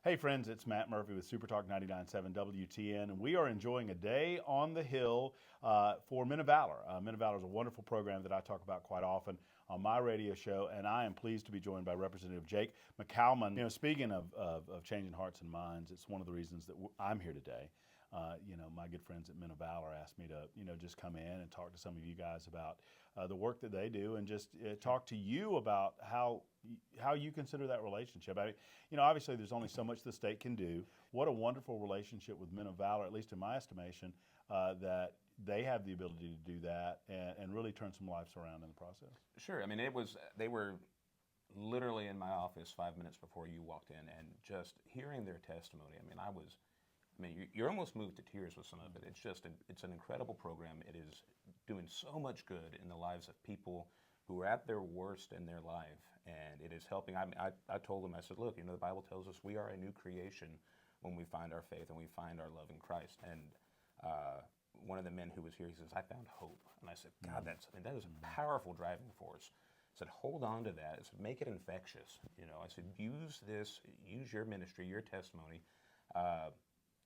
Hey friends, it's Matt Murphy with SuperTalk 99.7 WTN, and we are enjoying a day on the Hill for Men of Valor. Men of Valor is a wonderful program that I talk about quite often on my radio show, and I am pleased to be joined by Representative Jake McCalmon. You know, speaking of changing hearts and minds, it's one of the reasons that I'm here today. My good friends at Men of Valor asked me to, just come in and talk to some of you guys about the work that they do, and just talk to you about how you consider that relationship. I mean, obviously there's only so much the state can do. What a wonderful relationship with Men of Valor, at least in my estimation, that they have the ability to do that and really turn some lives around in the process. Sure. I mean, they were literally in my office 5 minutes before you walked in, and just hearing their testimony. You're almost moved to tears with some of it. It's an incredible program. It is doing so much good in the lives of people who are at their worst in their life, and it is helping. I told them, I said, look, the Bible tells us we are a new creation when we find our faith and we find our love in Christ. And one of the men who was here, he says, I found hope. And I said, God, that is a powerful driving force. I said, hold on to that. I said, make it infectious. I said, use your ministry, your testimony,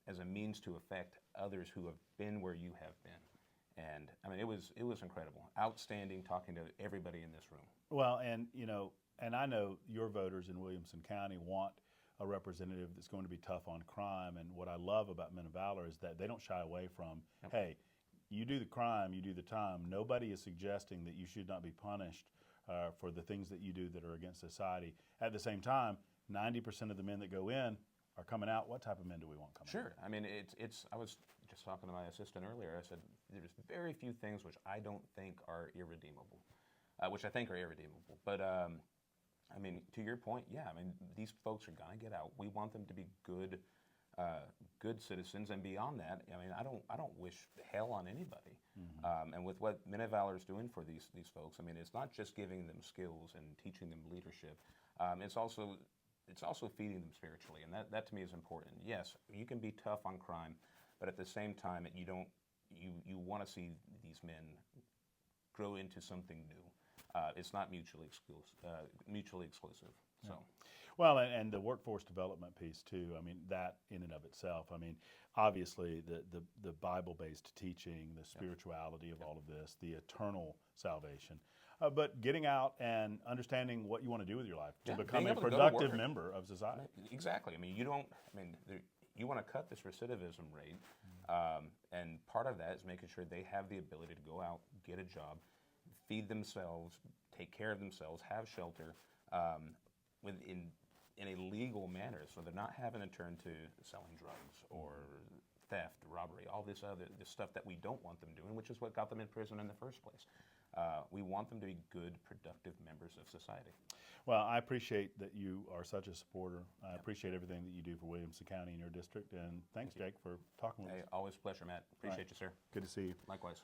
as a means to affect others who have been where you have been. And it was incredible, outstanding, talking to everybody in this room. Well, and I know your voters in Williamson County want a representative that's going to be tough on crime. And what I love about Men of Valor is that they don't shy away from, hey, you do the crime, you do the time. Nobody is suggesting that you should not be punished for the things that you do that are against society. At the same time, 90% of the men that go in are coming out. What type of men do we want coming out? Sure. I was just talking to my assistant earlier. I said, there's very few things which I don't think are irredeemable, which I think are irredeemable. But, to your point, these folks are going to get out. We want them to be good citizens. And beyond that, I don't wish hell on anybody. Mm-hmm. And with what Men of Valor is doing for these folks, it's not just giving them skills and teaching them leadership. It's also feeding them spiritually, and that to me is important. Yes, you can be tough on crime, but at the same time, you want to see these men grow into something new. It's not mutually exclusive. So, well, and the workforce development piece too. That in and of itself. Obviously the Bible-based teaching, the spirituality of all of this, the eternal salvation, but getting out and understanding what you want to do with your life to become a productive member of society. Exactly. You want to cut this recidivism rate, and part of that is making sure they have the ability to go out, get a job, feed themselves, take care of themselves, have shelter, in a legal manner, so they're not having to turn to selling drugs or theft, robbery, all this stuff that we don't want them doing, which is what got them in prison in the first place. We want them to be good, productive members of society. Well, I appreciate that you are such a supporter. I appreciate everything that you do for Williamson County and your district, and thanks, Jake, for talking with us. Always a pleasure, Matt. Appreciate you, sir. Good to see you. Likewise.